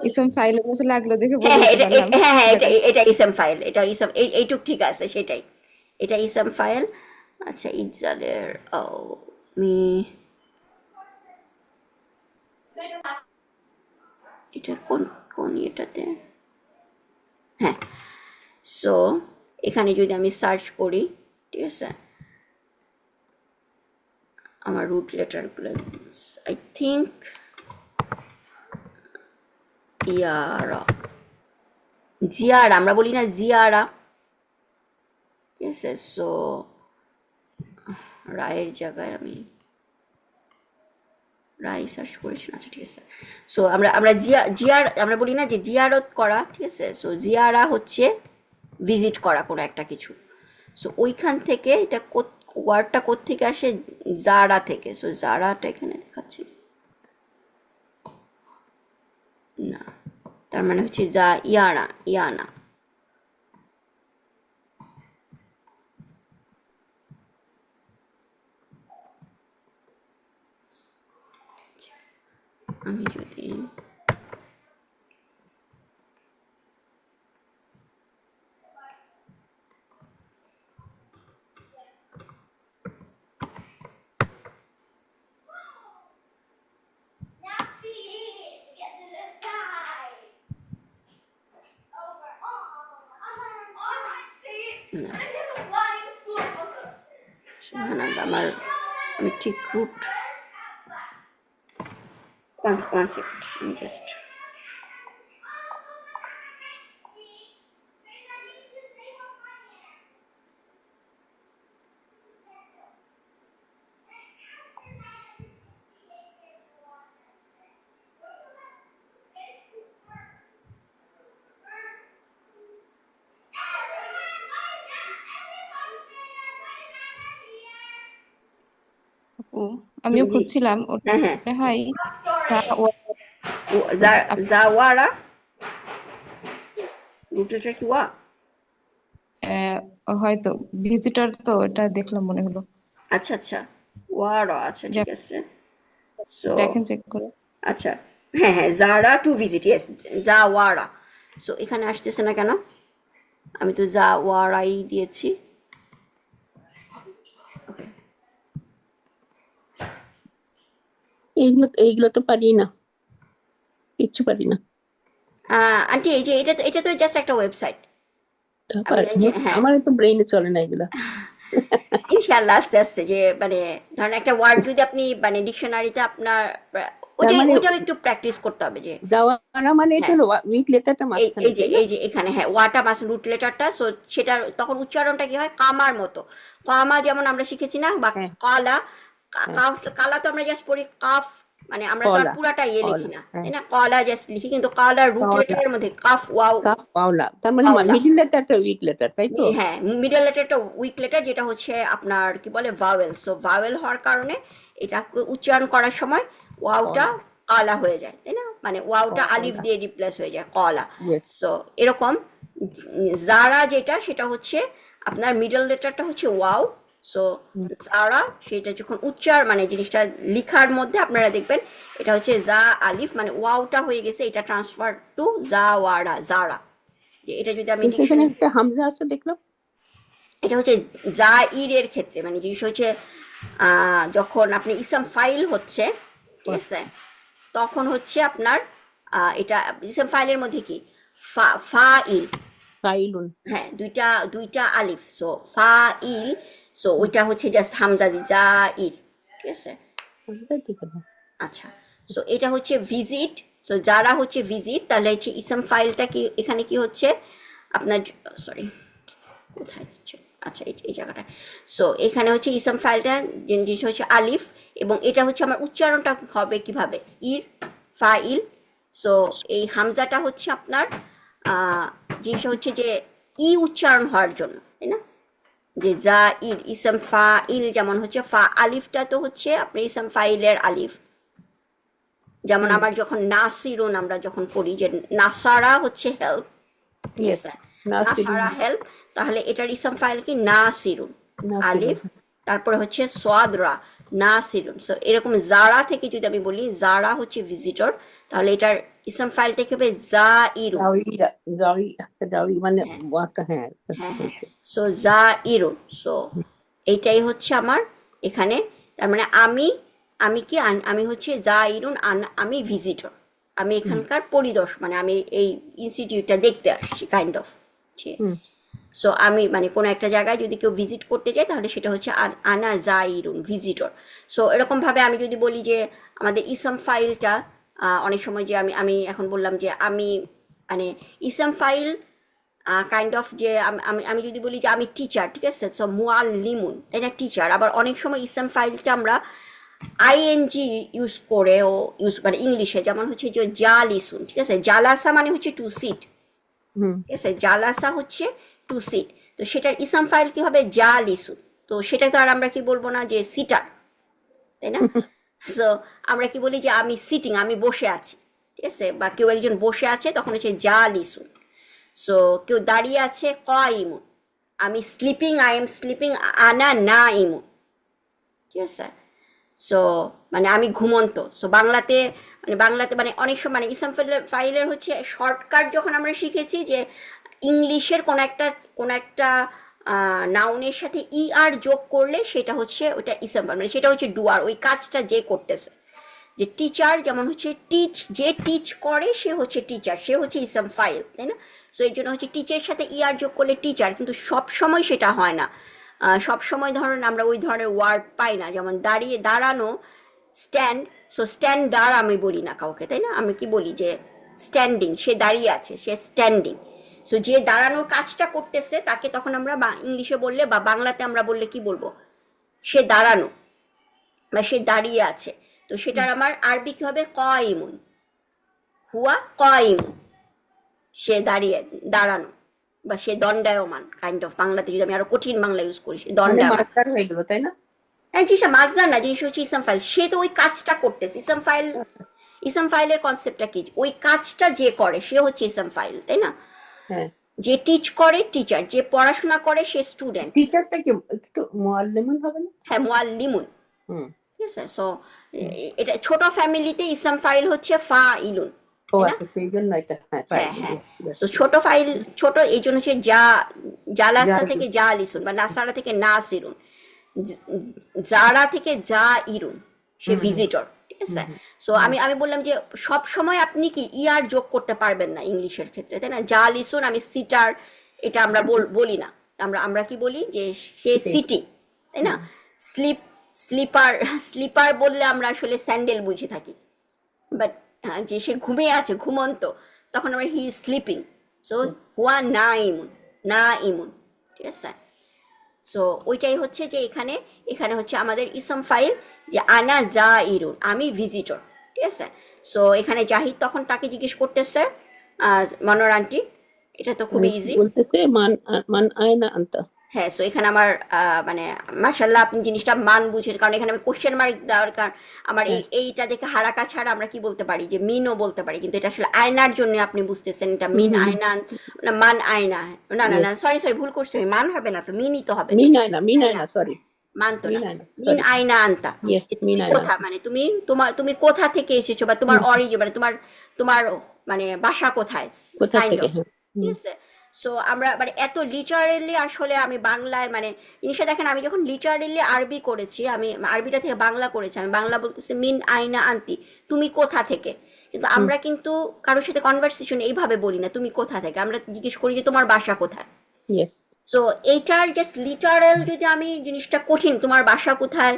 ইসম ফাইলের মতো লাগলো দেখে হ্যাঁ বলে হ্যাঁ, দিতে পারলাম। হ্যাঁ হ্যাঁ, But এটা ইসম ফাইল, এটা ইসম, এইটুক ঠিক আছে, সেটাই, এটা ইসম ফাইল। আচ্ছা, ইজালের আমি এটার কোন কোন ইয়েটাতে, হ্যাঁ। সো এখানে যদি আমি সার্চ করি, ঠিক আছে, আমার রুট লেটারগুলো, আই থিঙ্ক ইয়ারা, জিয়ারা আমরা বলি না, জিয়ারা, ঠিক আছে? সো রায়ের জায়গায় আমি রায় সার্চ করেছি, আচ্ছা ঠিক আছে। সো আমরা আমরা জিয়ার আমরা বলি না যে জিয়ারত করা, ঠিক আছে? সো জিয়ারা হচ্ছে ভিজিট করা কোনো একটা কিছু। সো ওইখান থেকে এটা ওয়ার্ডটা কোত্থেকে আসে? জারা থেকে। সো জারাটা এখানে দেখাচ্ছে না, তার মানে হচ্ছে যা ইয়ানা, ইয়ানা। আমি যদি সুবহানাল্লাহ, আমি ঠিক রুট, ওয়ান সেকেন্ড, আমি জাস্ট আপু আমিও জি, খুঁজছিলাম, ওটা হ্যাঁ হ্যাঁ, মনে হয় জাওয়ারা, রুট লেটার কি ওয়া? হয়তো ভিজিটর, তো এটা দেখলাম মনে হলো। আচ্ছা আচ্ছা, ওয়ারা, আচ্ছা ঠিক আছে। সো দেখেন চেক করে। আচ্ছা, হ্যাঁ হ্যাঁ, জারা টু ভিজিট, ইয়েস, জাওয়ারা। সো এখানে আসতেছে না কেন? আমি তো জাওয়ারাই দিয়েছি। ওকে, এইগুলো তো পারি না, কিচ্ছু পারি না। আন্টি এই যে এটা তো জাস্ট একটা ওয়েবসাইট। তা আমি এই যে হ্যাঁ, আমার তো ব্রেইনে চলে না এগুলা। ইনশাল্লাহ আস্তে আস্তে যে মানে ধরেন একটা ওয়ার্ড যদি আপনি মানে ডিকশনারিতে আপনার তার মানে ওইটাও একটু প্র্যাকটিস করতে হবে যে যাওয়ারা মানে এটা হ্যাঁ, হলো উইক লেটারটা এই মাঝখানে, এই যে তাই না? এই যে এখানে হ্যাঁ, ওয়াটা মাস রুট লেটারটা, সো সেটা তখন উচ্চারণটা কি হয় কামার মতো। কামা যেমন আমরা শিখেছি না, বা হ্যাঁ কালা, হ্যাঁ, কালা তো আমরা জাস্ট পড়ি কাফ, মানে আমরা তো আর কলা, পুরাটা ইয়ে লিখি কলা, না, হ্যাঁ, তাই না? কলা জাস্ট লিখি, কিন্তু কালার রুট কলা, লেটারের মধ্যে কাফ ওয়াও কাপ, পাওলা, তার মানে পাওলা। মিডিল লেটারটা উইক লেটার, তাই তো? হ্যাঁ, মিডল লেটারটা উইক লেটার, যেটা হচ্ছে আপনার কি বলে ভাওয়েল। সো ভাওয়েল হওয়ার কারণে এটা উচ্চারণ করার সময় ওয়াওটা কলা, কালা হয়ে যায়, তাই না? মানে ওয়াওটা আলিফ কলা, দিয়ে রিপ্লেস হয়ে যায়, কলা। ইয়েস। সো এরকম জারা যেটা, সেটা হচ্ছে আপনার মিডল লেটারটা হচ্ছে ওয়াও। সো জারা সেটা যখন মানে জিনিসটা লিখার মধ্যে আপনারা দেখবেন এটা হচ্ছে জা আলিফ, মানে ওয়াওটা হয়ে গেছে, এটা ট্রান্সফার টু জাওয়ারা, জারা। যে এটা যদি আমি কিন্তু এখানে একটা হামজা আছে দেখলাম। এটা হচ্ছে জাইরের ক্ষেত্রে, মানে জিনিস হচ্ছে যখন আপনি ইসম ফাইল হচ্ছে, ঠিক আছে, তখন হচ্ছে আপনার এটা ইসম ফাইলের মধ্যে কি ফা ফা ইল, ফাইলুন। হ্যাঁ, দুইটা দুইটা আলিফ, সো ফা ইল। সো ওইটা হচ্ছে জাস্ট হামজা দি জাইর, ঠিক আছে। হামজা ঠিক আছে। আচ্ছা, সো এটা হচ্ছে ভিজিট। সো যারা হচ্ছে ভিজিট, তাহলে হচ্ছে ইসম ফাইলটা কি এখানে কি হচ্ছে আপনার, সরি কোথায় ছিল? আচ্ছা এই জায়গাটা। সো এখানে হচ্ছে ইসম ফাইলটা জিনিস হচ্ছে আলিফ, এবং এটা হচ্ছে আমার উচ্চারণটা হবে কিভাবে, ইর ফাইল। সো এই হামজাটা হচ্ছে আপনার জিনিসটা হচ্ছে যে ই উচ্চারণ হওয়ার জন্য, তাই না? যে যা ইর ইসম ফা ইল, যেমন হচ্ছে ফা আলিফটা তো হচ্ছে আপনি ইসম ফাইলের আলিফ। যেমন হুম, আবার যখন নাসিরুন আমরা যখন করি, যে নাসারা হচ্ছে হেল্প, ঠিক ইয়েস। আছে, নাসিরুন, নাসারা হেল্প, তাহলে এটার ইসম ফাইল কি নাসিরুন, নাসিরুন। আলিফ, তারপরে হচ্ছে সোয়াদরা, নাসিরুন। সো এরকম জারা থেকে যদি আমি বলি জারা হচ্ছে ভিজিটর, তাহলে এটার ইসম ফাইলটা কি হবে জাইরুন। জাউরিরা, জাউরি, আচ্ছা জাউরি মানে হ্যাঁ ওয়াটা, হ্যাঁ হ্যাঁ হ্যাঁ, হয়েছে। সো জাইরুন। সো এইটাই হচ্ছে আমার এখানে, তার মানে আমি, আমি কি আমি হচ্ছে জাইরুন, আমি ভিজিটর, আমি হুম, এখানকার পরিদর্শক, মানে আমি এই ইনস্টিটিউটটা দেখতে আসছি কাইন্ড অফ, ঠিক। হুম, সো আমি মানে কোনো একটা জায়গায় যদি কেউ ভিজিট করতে যায়, তাহলে সেটা হচ্ছে আনা জাইরুন, ভিজিটর। সো এরকমভাবে আমি যদি বলি যে আমাদের ইসম ফাইলটা অনেক সময় যে আমি আমি এখন বললাম যে আমি মানে ইসম ফাইল কাইন্ড অফ যে আমি যদি বলি যে আমি টিচার, ঠিক আছে, সো মুআল্লিমুন, তাই না, টিচার। আবার অনেক সময় ইসম ফাইলটা আমরা আইএনজি ইউজ করেও ইউজ, মানে ইংলিশে যেমন হচ্ছে যে জালিসুন, ঠিক আছে, জালাসা মানে হচ্ছে টু সিট, হুম। ঠিক আছে, জালাসা হচ্ছে টু সিট। তো সেটার ইসম ফাইল কি হবে জালিসুন। তো সেটা তো আর আমরা কি বলবো না যে সিটার, তাই না? সো আমরা কি বলি যে আমি সিটিং, আমি বসে আছি, ঠিক আছে, বা কেউ একজন বসে আছে তখন হচ্ছে জালিসুন। সো কেউ দাঁড়িয়ে আছে কয়ইমুন, আমি স্লিপিং, আই এম স্লিপিং, আনা না ইমুন, ঠিক আছে। সো মানে আমি ঘুমন্ত। সো বাংলাতে মানে অনেক সময় মানে ইসম ফাইলের হচ্ছে শর্টকাট যখন আমরা শিখেছি যে ইংলিশের কোনো একটা নাউনের সাথে ই আর যোগ করলে সেটা হচ্ছে ওটা ইসম ফাইল, মানে সেটা হচ্ছে ডুয়ার, ওই কাজটা যে করতেছে। যে টিচার যেমন হচ্ছে টিচ, যে টিচ করে সে হচ্ছে টিচার, সে হচ্ছে ইসম ফাইল, তাই না? সো এর জন্য হচ্ছে টিচের সাথে ইয়ার যোগ করলে টিচার, কিন্তু সব সময় সেটা হয় না। সব সময় ধরেন আমরা ওই ধরনের ওয়ার্ড পাই না, যেমন দাঁড়ানো, স্ট্যান্ড। সো স্ট্যান্ড দাঁড় আমি বলি না কাউকে, তাই না? আমি কি বলি যে স্ট্যান্ডিং, সে দাঁড়িয়ে আছে, সে স্ট্যান্ডিং। সো যে দাঁড়ানোর কাজটা করতেছে তাকে তখন আমরা ইংলিশে বললে বা বাংলাতে আমরা বললে কি বলবো, সে দাঁড়ানো বা সে দাঁড়িয়ে আছে। তো সেটার আমার আরবি কি হবে, কয়ইমুন, হুয়া কয়ইমুন, সে দাঁড়ানো, বা সে দণ্ডায়মান কাইন্ড অফ। বাংলাতে যদি আমি আরো কঠিন বাংলা ইউজ করি, সে মানে দণ্ডায়মান। মাস্টার হয়ে গেল, তাই না? হ্যাঁ, জিনিসটা মাজদার না, জিনিস হচ্ছে ইসম ফাইল, সে তো ওই কাজটা করতেছে। ইসম ফাইলের কনসেপ্টটা কি, ওই কাজটা যে করে সে হচ্ছে ইসম ফাইল, তাই না? হ্যাঁ, যে টিচ করে টিচার, যে পড়াশোনা করে সে স্টুডেন্ট। টিচারটা কি একটু মুআল্লিমুন হবে না? হ্যাঁ, মুআল্লিমুন। হুম। ঠিক আছে, সো এটা ছোট ফ্যামিলিতে ইসম ফাইল হচ্ছে ফা ইলুন, ও তাই না? আচ্ছা, সেই জন্য এটা হ্যাঁ হ্যাঁ হ্যাঁ, yes. তো ছোট ফাইল ছোট, এই জন্য হচ্ছে জালাসা জালিসুন। থেকে জা লিসুন, বা নাসারা থেকে নাসিরুন, জারা থেকে যা ইরুন, সে ভিজিটর। ঠিক আছে, সো আমি আমি বললাম যে সব সময় আপনি কি ইয়ার যোগ করতে পারবেন না ইংলিশের ক্ষেত্রে, তাই না? যা লিসুন, আমি সিটার, এটা আমরা বলি না, আমরা আমরা কি বলি যে সে সিটি, তাই না? স্লিপার স্লিপার বললে আমরা আসলে স্যান্ডেল বুঝে থাকি, বাট যে সে ঘুমিয়ে আছে, ঘুমন্ত, তখন আমরা হি ইজ স্লিপিং। সো হুয়া না ইমুন, না ইমুন। ঠিক আছে, সো ওইটাই হচ্ছে যে এখানে এখানে হচ্ছে আমাদের ইসম ফাইল, যে আনা যা ইরুন, আমি ভিজিটর। ঠিক আছে, সো এখানে জাহিদ তখন তাকে জিজ্ঞেস করতেছে, মনোর আন্টি, এটা তো খুবই ইজি। বলতেছে মান আয়না আনতা। হ্যাঁ, সো এখানে আমার মানে মাশাল্লাহ আপনি জিনিসটা মান বুঝেছেন, কারণ এখানে আমি কোশ্চেন মার্ক দেওয়ার কারণ আমার এইটা দেখে হারাকা ছাড়া আমরা কি বলতে পারি, যে মিনও বলতে পারি, কিন্তু এটা আসলে আয়নার জন্য আপনি বুঝতেছেন, এটা মিন আয়না না মান আয়না, না না না, সরি সরি, ভুল করছি আমি, মান হবে না তো, মিনই তো হবে, মিন আয়না সরি, মান তো না, মিন আয়না মিন সরি, আয়না আনতা। ইয়েস মিন আয়না। কোথা মানে তুমি কোথা থেকে এসেছো, বা তোমার অরিজিন, মানে তোমার তোমার মানে বাসা কোথায়, কোথা কাইন্ড থেকে? অফ। হ্যাঁ ঠিক আছে, সো আমরা মানে এত লিটারেলি আসলে আমি বাংলায় মানে জিনিসটা দেখেন, আমি যখন লিটারেলি আরবি করেছি, আমি আরবিটা থেকে বাংলা করেছি, আমি বাংলা বলতেছি মিন আইনা আনতি, তুমি কোথা থেকে। কিন্তু আমরা কিন্তু কারোর সাথে কনভারসেশন এইভাবে বলি না, তুমি কোথা থেকে, আমরা জিজ্ঞেস করি যে তোমার বাসা কোথায়। ইয়েস। সো এইটার জাস্ট লিটারেল যদি আমি জিনিসটা কঠিন, তোমার বাসা কোথায়,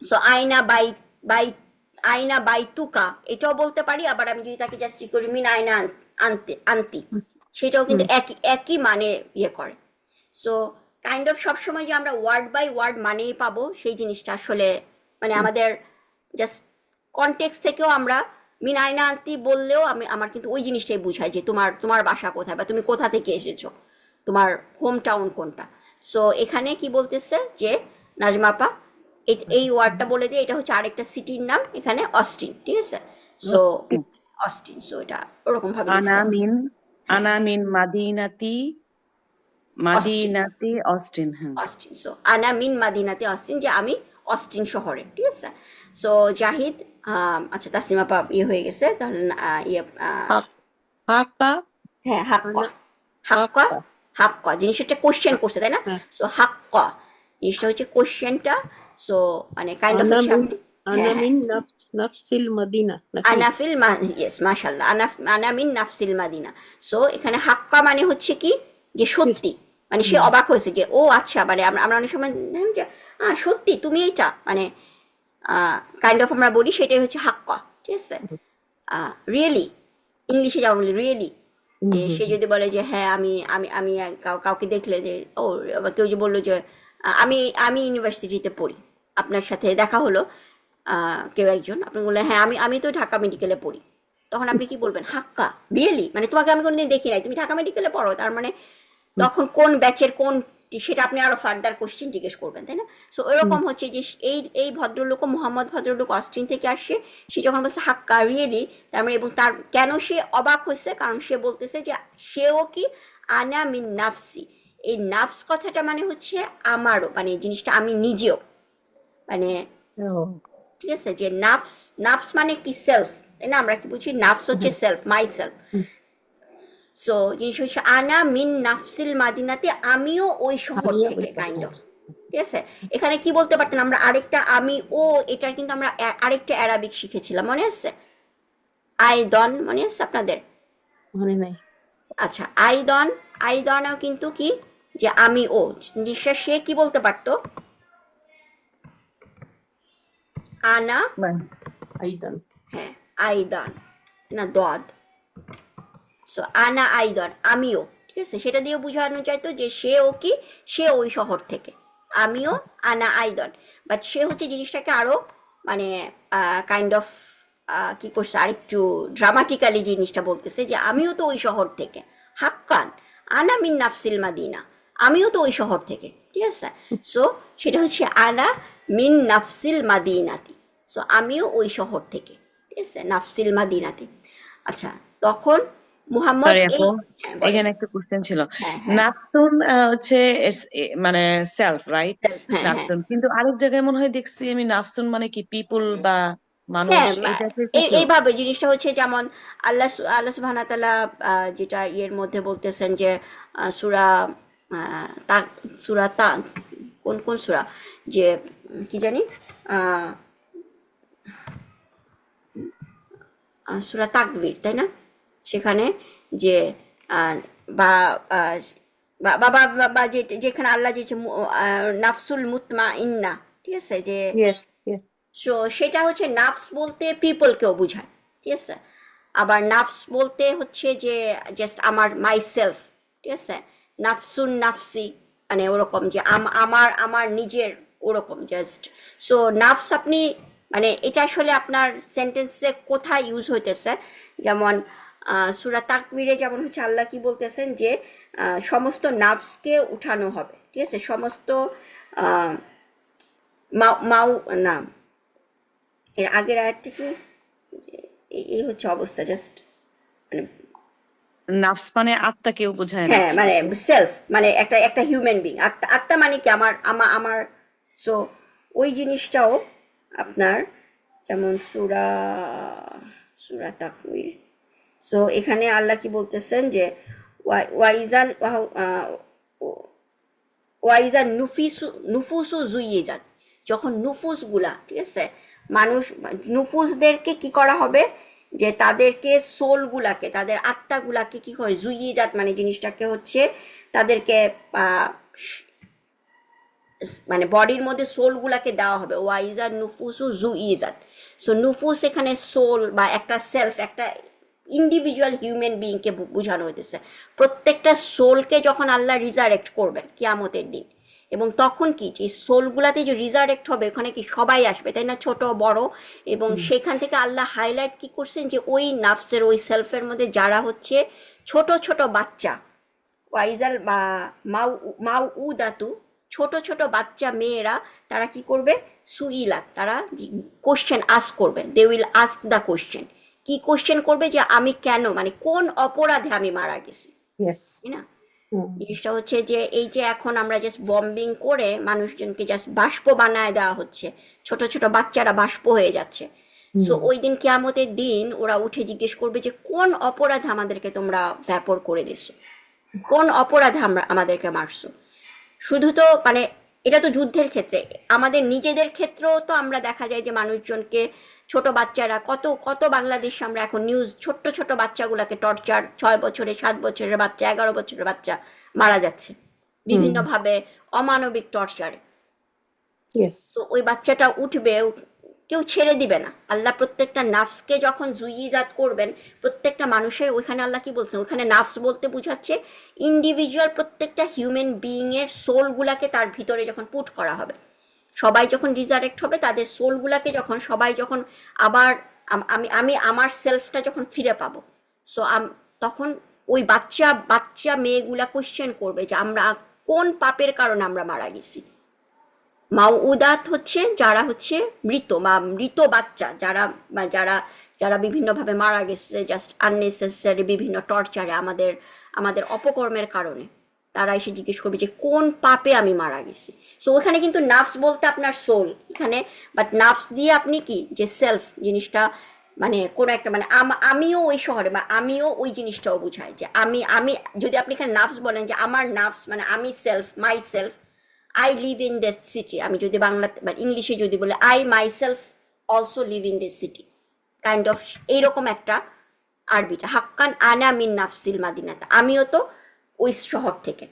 সো আয়না বাই বাই আয়না বাই তুকা, এটাও বলতে পারি। আবার আমি যদি তাকে জাস্ট করি মিন আয়না আনতি, সেটাও কিন্তু একই একই মানে ইয়ে করে। সো কাইন্ড অফ সবসময় যে আমরা ওয়ার্ড বাই ওয়ার্ড মানেই পাবো সেই জিনিসটা আসলে মানে আমাদের জাস্ট কনটেক্সট থেকেও আমরা মিন আয়না আনতি বললেও আমার কিন্তু ওই জিনিসটাই বুঝায় যে তোমার তোমার বাসা কোথায়, বা তুমি কোথা থেকে এসেছো, তোমার হোম টাউন কোনটা। সো এখানে কি বলতেছে যে নাজমা আপা, এই ওয়ার্ডটা বলে দিয়ে, এটা হচ্ছে আরেকটা সিটির নাম এখানে, অস্টিন। ঠিক আছে, সো অস্টিন, সো এটা ওরকম ভাবে আনা মিন মাদিনাতি অস্টিন। হ্যাঁ, অস্টিন, সো আনা মিন মাদিনাতে অস্টিন, যে আমি অস্টিন শহরে। ঠিক আছে, সো জাহিদ, আচ্ছা তাসলিমা আপা ইয়ে হয়ে গেছে তাহলে, ইয়ে হাক্কা। হ্যাঁ, হাক্কা হাক্কা হাক্কা জিনিসটা কোশ্চেন করছে, তাই না? হ্যাঁ। সো হাক্কা জিনিসটা হচ্ছে কোশ্চেনটা, সো মানে কাইন্ড অফ হচ্ছে আনা মিন নাফসিল মদিনা। আনাফিল ইয়েস, মাশাআল্লাহ, আনা মিন নাফসিল মাদিনা। সো এখানে হাক্কা মানে হচ্ছে কি, যে সত্যি, মানে সে অবাক হয়েছে যে ও আচ্ছা, মানে আমরা অনেক সময় দেখেন যে সত্যি তুমি এইটা, মানে কাইন্ড অফ আমরা বলি, সেটাই হচ্ছে হাক্কা। ঠিক আছে, রিয়েলি, ইংলিশে যেমন বলি রিয়েলি, যে সে যদি বলে যে হ্যাঁ আমি আমি আমি কাউকে দেখলে যে ও, কেউ যে বললো যে আমি আমি ইউনিভার্সিটিতে পড়ি, আপনার সাথে দেখা হলো কেউ একজন, আপনি বললেন হ্যাঁ আমি তো ঢাকা মেডিকেলে পড়ি, তখন আপনি কি বলবেন, হাক্কা রিয়েলি, মানে তোমাকে আমি কোনোদিন দেখি নাই, তুমি ঢাকা মেডিকেলে পড়ো, তার মানে তখন কোন ব্যাচের কোন, সেটা আপনি আরো ফার্দার কোশ্চেন জিজ্ঞেস করবেন, তাই না? সো এরকম হচ্ছে যে এই ভদ্রলোক, মোহাম্মদ ভদ্রলোক অস্ট্রিন থেকে আসছে, সে যখন বলছে হাক্কা রিয়েলি, তার মানে, এবং তার কেন সে অবাক হয়েছে, কারণ সে বলতেছে যে সেও কি আনা মিন নাফসি, এই নাফস কথাটা মানে হচ্ছে আমারও, মানে জিনিসটা আমি নিজেও, মানে ঠিক আছে, যে নাফস নাফস মানে কি সেলফ, তাই না? আমরা কি বুঝি, নাফস হচ্ছে সেলফ, মাই সেলফ। সো জিনিস হচ্ছে আনা মিন নাফসিল মাদিনাতে, আমিও ওই শহর থেকে, কাইন্ড অফ। ঠিক আছে, এখানে কি বলতে পারতেন, আমরা আরেকটা আমি ও, এটার কিন্তু আমরা আরেকটা অ্যারাবিক শিখেছিলাম, মনে আছে? আইদন, মনে আছে আপনাদের? মনে নাই। আচ্ছা, আইদনও কিন্তু কি, যে আমি ও, জিনিসটা সে কি বলতে পারতো, আনা, আইদান। হ্যাঁ আইদান, না দদ, সো আনা আইদন, আমিও। ঠিক আছে, সেটা দিয়ে বোঝানো যাইতো যে সেও কি, সে ওই শহর থেকে, আমিও আনা আইদন, বাট সে হচ্ছে জিনিসটাকে আরো মানে কাইন্ড অফ কি করছে, আরেকটু ড্রামাটিক্যালি জিনিসটা বলতেছে যে আমিও তো ওই শহর থেকে, হাক্কান আনা মিন নাফসিল মাদিনা, আমিও তো ওই শহর থেকে। ঠিক আছে, সো সেটা হচ্ছে আনা মিন নাফসিল মাদিনাতি, সো আমিও ওই শহর থেকে। ঠিক আছে, নাফসিল মাদিনাতি। আচ্ছা, তখন মুহাম্মদ সরি এই আপু, হ্যাঁ বলেন। এখানে একটা কোশ্চেন ছিল। হ্যাঁ হ্যাঁ নাফসুন হচ্ছে মানে সেলফ, রাইট? self, হ্যাঁ হ্যাঁ নাফসুন, কিন্তু আরেক জায়গায় মনে হয় দেখছি আমি নাফসুন মানে কি পিপল বা মানুষ, হ্যাঁ এই টাইপের কিছু। এইভাবে জিনিসটা হচ্ছে যেমন আল্লাহ সুবহানাহু ওয়া তাআলা যেটা ইয়ের মধ্যে বলতেছেন যে সূরা তা সূরা তা কোন কোন সূরা যে কি জানি আহ, সূরা তাকবীর, তাই না? সেখানে যে আহ, বা আহ, বা যেখানে আল্লাহ যে নাফসুল মুতমাইন্না, ঠিক আছে, যে Yes, yes. সো সেটা হচ্ছে নাফস বলতে পিপলকেও বোঝায়, ঠিক আছে। আবার নাফস বলতে হচ্ছে যে জাস্ট আমার মাই সেলফ, ঠিক আছে। নাফসুন নাফসি মানে ওরকম যে আমার আমার নিজের ওরকম জাস্ট। সো নাফস আপনি মানে এটা আসলে আপনার সেন্টেন্সে কোথায় ইউজ হইতেছে, যেমন সূরা তাকবীরে যেমন হচ্ছে আল্লাহ কি বলতেছেন যে সমস্ত নাফসকে উঠানো হবে, ঠিক আছে। সমস্ত আহ, মাউ মাউ না, এর আগের আয়াতটা কি, যে এই হচ্ছে অবস্থা জাস্ট মানে নাফস মানে আত্মা কেউ বোঝায় হ্যাঁ নাকি মানে আপু? সেলফ মানে একটা একটা হিউম্যান বিং, আত্মা আত্মা মানে কি আমার আমার সো ওই জিনিসটাও আপনার যেমন সূরা সূরা তাকবীর। সো এখানে আল্লাহ কি বলতেছেন যে ওয়াইজাল ওয়াইজা নুফুসু জুইয়ে যান, যখন নুফুসগুলা, ঠিক আছে, মানুষ নুফুসদেরকে কি করা হবে, যে তাদেরকে সোলগুলাকে তাদের আত্মাগুলাকে কি করে জুইয়ে যাত মানে জিনিসটাকে হচ্ছে তাদেরকে আহ, মানে বডির মধ্যে সোলগুলাকে দেওয়া হবে, ওয়াইজা নুফুসু জুইজাত। সো নুফুস এখানে সোল বা একটা সেলফ, একটা ইন্ডিভিজুয়াল হিউম্যান বিইংকে বোঝানো হইতেছে। প্রত্যেকটা সোলকে যখন আল্লাহ রিজারেক্ট করবেন কিয়ামতের দিন, এবং তখন কি যে সোলগুলাতে যে রিজারেক্ট হবে ওখানে কি সবাই আসবে, তাই না, ছোট বড়। এবং সেখান থেকে আল্লাহ হাইলাইট কি করছেন যে ওই নাফসের ওই সেলফের মধ্যে যারা হচ্ছে ছোট ছোট বাচ্চা, ওয়াইজাল বা মাউ মাউ উদাতু, ছোট ছোট বাচ্চা মেয়েরা, তারা কি করবে, সুইলাত, তারা কোশ্চেন আস্ক করবে, they will ask the question. কি কোশ্চেন করবে, যে আমি কেন মানে কোন অপরাধে আমি মারা গেছি, Yes. তাই না। Hmm. জিনিসটা হচ্ছে যে এই যে এখন আমরা জাস্ট বম্বিং করে মানুষজনকে জাস্ট বাষ্প বানায় দেওয়া হচ্ছে, ছোট ছোট বাচ্চারা বাষ্প হয়ে যাচ্ছে। সো ওই দিন কিয়ামতের দিন ওরা উঠে জিজ্ঞেস করবে যে কোন অপরাধে আমাদেরকে তোমরা ব্যাপর করে দিছো, কোন অপরাধে আমরা আমাদেরকে মারছো। শুধু তো মানে এটা তো যুদ্ধের ক্ষেত্রে, আমাদের নিজেদের ক্ষেত্রেও তো আমরা দেখা যায় যে মানুষজনকে, ছোট বাচ্চারা, কত কত বাংলাদেশে আমরা এখন নিউজ, ছোট্ট ছোট বাচ্চাগুলোকে টর্চার, 6 বছরের 7 বছরের বাচ্চা, 11 বছরের বাচ্চা মারা যাচ্ছে বিভিন্নভাবে অমানবিক টর্চারে। Yes. তো ওই বাচ্চাটা উঠবে, কেউ ছেড়ে দিবে না। আল্লাহ প্রত্যেকটা নাফসকে যখন জুইজাত করবেন, প্রত্যেকটা মানুষের ওইখানে আল্লাহ কি বলছেন, ওইখানে নাফস বলতে বোঝাচ্ছে ইন্ডিভিজুয়াল প্রত্যেকটা হিউম্যান বিইং এর সোলগুলাকে তার ভিতরে যখন পুট করা হবে, সবাই যখন রিজারেক্ট হবে, তাদের সোলগুলাকে যখন সবাই যখন আবার আমি আমি আমার সেলফটা যখন ফিরে পাবো, সো তখন ওই বাচ্চা বাচ্চা মেয়েগুলা কোশ্চেন করবে যে আমরা কোন পাপের কারণে আমরা মারা গেছি। মাউউদাত হচ্ছে যারা হচ্ছে মৃত বা মৃত বাচ্চা, যারা যারা যারা বিভিন্নভাবে মারা গেছে জাস্ট আননেসেসারি বিভিন্ন টর্চারে, আমাদের আমাদের অপকর্মের কারণে, তারা এসে জিজ্ঞেস করবে যে কোন পাপে আমি মারা গেছি। সো ওখানে কিন্তু নাফস বলতে আপনার সোল এখানে, বাট নাফস দিয়ে আপনি কি যে সেলফ জিনিসটা মানে কোনো একটা মানে আমিও ওই শহরে বা আমিও ওই জিনিসটাও বুঝায় যে আমি আমি যদি আপনি এখানে নাফস বলেন যে আমার নাফস মানে আমি self, my self, I live in this city, আমি যদি বাংলা বা ইংলিশে যদি বলে I my self also live in this city, kind of এইরকম একটা আরবিটা, হাক্কান আনা মিন নাফসিল মাদিনাতা, আমিও তো ওই শহর থেকে।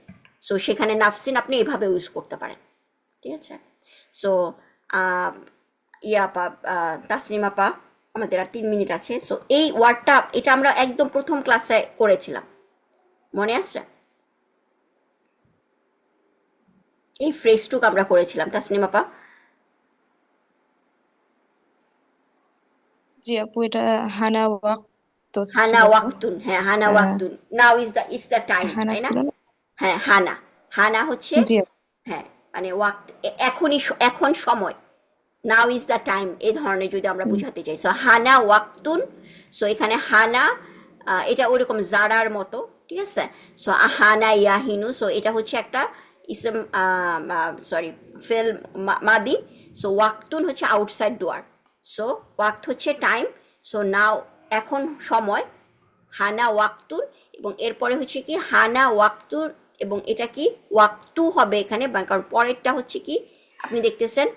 সো সেখানে নাফসিন আপনি এইভাবে ইউজ করতে পারেন, ঠিক আছে। সো ইয়াপা তাসনিম আপা, আমাদের আর 3 মিনিট আছে। সো এই ওয়ার্ডটা এটা আমরা একদম প্রথম ক্লাসে করেছিলাম, মনে আছে? এই ফ্রেজটুক আমরা করেছিলাম তাসনিম আপা। জি আপু, এটা হানা ওয়াক্ত ছিল হানা তো। ওয়াক্তুন, হ্যাঁ হানা ওয়াক্তুন, নাও ইজ দ্য টাইম, হানা তাই না। ছিল না? হ্যাঁ হানা, হানা হচ্ছে জি আপু। হ্যাঁ মানে ওয়াক্ত, এখনই এখন সময়, নাও ইজ দ্য টাইম, এই ধরনের যদি আমরা বুঝাতে চাই। সো হানা ওয়াক্তুন, সো এখানে হানা এটা ওইরকম জারার মতো, ঠিক আছে। সো হানা ইয়াহিনু, সো এটা হচ্ছে একটা ইসম, সরি ফেল মাদি। সো ওয়াক্তুন হচ্ছে আউটসাইড ডোয়ার, সো ওয়াক্ত হচ্ছে টাইম, সো নাও এখন সময়, হানা ওয়াক্তুন, এবং এরপরে হচ্ছে কি হানা ওয়াক্তুন, এবং এটা কি ওয়াক্তু হবে এখানে, কারণ পরেরটা হচ্ছে কি আপনি দেখতেছেন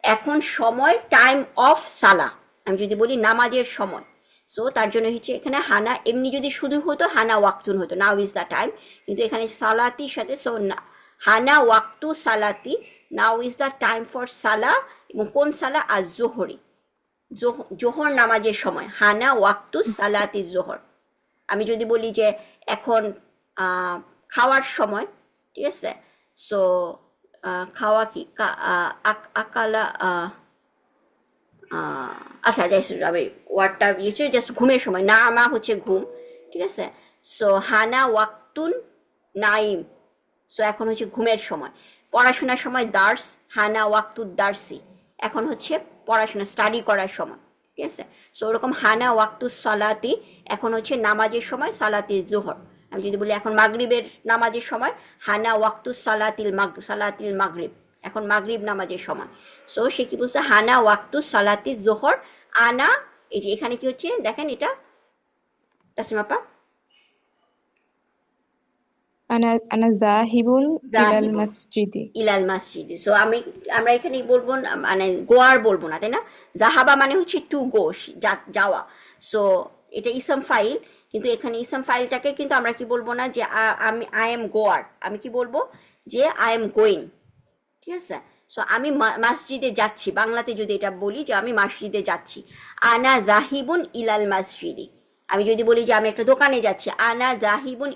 এখন সময়, টাইম অফ সালা। আমি যদি বলি নামাজের সময়, সো তার জন্য হচ্ছে এখানে হানা, এমনি যদি শুধু হতো হানা ওয়াক্তুন হতো, নাও ইজ দ্য টাইম, কিন্তু এখানে সালাতির সাথে, সো হানা ওয়াক্তু সালাতি, now is the time for সালা, এবং কোন সালা? আজ জোহরি, জোহর নামাজের সময়, হানা ওয়াক্তু সালাতি জোহর। আমি যদি বলি যে এখন খাওয়ার সময়, ঠিক আছে, সো খাওয়া কি আকালা, আচ্ছা আমি ওয়ার্ডটা দিয়েছি জাস্ট ঘুমের সময়, না আমা হচ্ছে ঘুম, ঠিক আছে। সো হানা ওয়াক্তুন নাইম, সো এখন হচ্ছে ঘুমের সময়। পড়াশোনার সময় দার্স, হানা ওয়াক্তুদ দার্সি, এখন হচ্ছে পড়াশোনা স্টাডি করার সময়, ঠিক আছে। সো ওরকম হানা ওয়াক্তুস সালাতি, এখন হচ্ছে নামাজের সময়, সালাতি জোহর। আমি যদি বলি এখন মাগরিবের নামাজের সময়, হানা ওয়াক্তুস সালাতিল মাগরিব, এখন মাগরিব নামাজের সময়। সো সে কি বলছে? হানা ওয়াক্তুস সালাতি জোহর আনা, এই যে এখানে কি হচ্ছে দেখেন, এটা তাসমিমা আনা জাহিবুন ইলাল জাহিবুন মসজিদি। ইলাল মাসজিদে। সো আমরা এখানে বলবো না, মানে গোয়ার বলবো না, তাই না? জাহাবা মানে হচ্ছে টু গো, যাওয়া। সো এটা ইসম ফাইল, কিন্তু এখানে ইসম ফাইলটাকে কিন্তু আমরা কি বলবো না যে আই এম গোয়ার, আমি কি বলবো যে আই এম গোয়িং, ঠিক আছে। সো আমি মসজিদে যাচ্ছি, বাংলাতে যদি এটা বলি যে আমি মসজিদে যাচ্ছি, আনা জাহিবুন ইলাল মসজিদি। আমি যদি বলি যে আমি একটা দোকানে যাচ্ছি, আনা জাহিবুন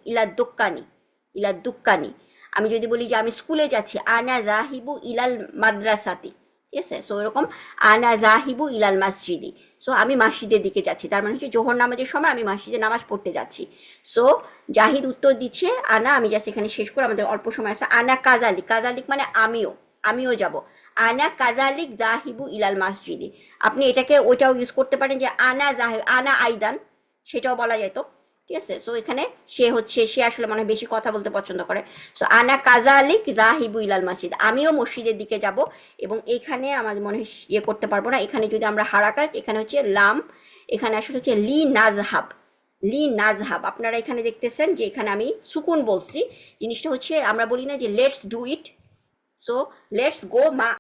ইলাদ দুক্কানি। আমি যদি বলি যে আমি স্কুলে যাচ্ছি, আনা জাহিবু ইলাল মাদ্রাসাতি, ঠিক আছে। সো এরকম আনা জাহিবু ইলাল মসজিদি, সো আমি মসজিদের দিকে যাচ্ছি, তার মানে হচ্ছে জোহর নামাজের সময় আমি মসজিদে নামাজ পড়তে যাচ্ছি। সো জাহিদ উত্তর দিচ্ছে আনা, আমি জাস্ট এখানে শেষ করে, আমাদের অল্প সময় আছে। আনা কাজালিক মানে আমিও যাব, আনা কাজালিক জাহিবু ইলাল মসজিদি। আপনি এটাকে ওইটাও ইউজ করতে পারেন যে আনা আইদান, সেটাও বলা যেত, ঠিক আছে। সো এখানে সে আসলে মনে হয় বেশি কথা বলতে পছন্দ করে। সো আনা কাজালিক জাহিবু ইলাল মসজিদ, আমিও মসজিদের দিকে যাব। এবং এখানে আমার মনে হয় ইয়ে করতে পারবো না, এখানে যদি আমরা হারাকাত, এখানে হচ্ছে লাম, এখানে আসলে হচ্ছে লি নাজহাব। আপনারা এখানে দেখতেছেন যে এখানে আমি সুকুন বলছি, জিনিসটা হচ্ছে আমরা বলি না যে let's do it, so let's go